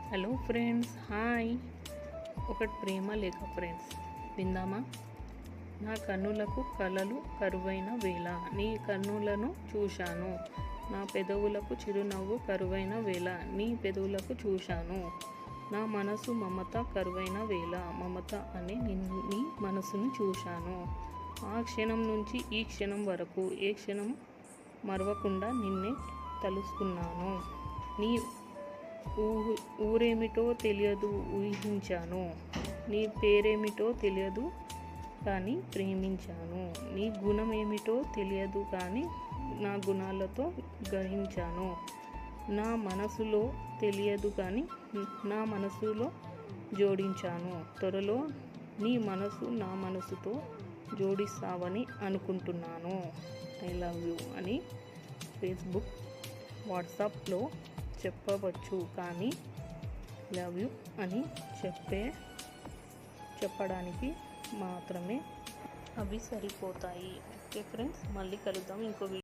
Hello friends, hi. ఒకటి ప్రేమ లేఖ friends, విందామా? నా కన్నులకు కలలు కరువైన వేళ నీ కన్నులను చూశాను. నా పెదవులకు చిరునవ్వు కరువైన వేళ నీ పెదవులకు చూశాను. నా మనసు మమత కరువైన వేళ మమత అని నీ మనసును చూశాను. ఆ క్షణం నుంచి ఈ క్షణం వరకు ఏ క్షణం మరవకుండా నిన్నే తలుసుకున్నాను. నీ ఊరేమిటో తెలియదు ఊహించాను. నీ పేరేమిటో తెలియదు కానీ ప్రేమించాను. నీ గుణం ఏమిటో తెలియదు కానీ నా గుణాలతో గ్రహించాను. నా మనసులో తెలియదు కానీ నా మనసులో జోడించాను. త్వరలో నీ మనసు నా మనసుతో జోడిస్తావని అనుకుంటున్నాను. ఐ లవ్ యూ అని ఫేస్బుక్, వాట్సాప్లో చెప్పవచ్చు, కానీ లవ్ యూ అని చెప్పడానికి మాత్రమే అవి సరిపోతాయి. ఓకే ఫ్రెండ్స్, మళ్ళీ కలుద్దాం ఇంకో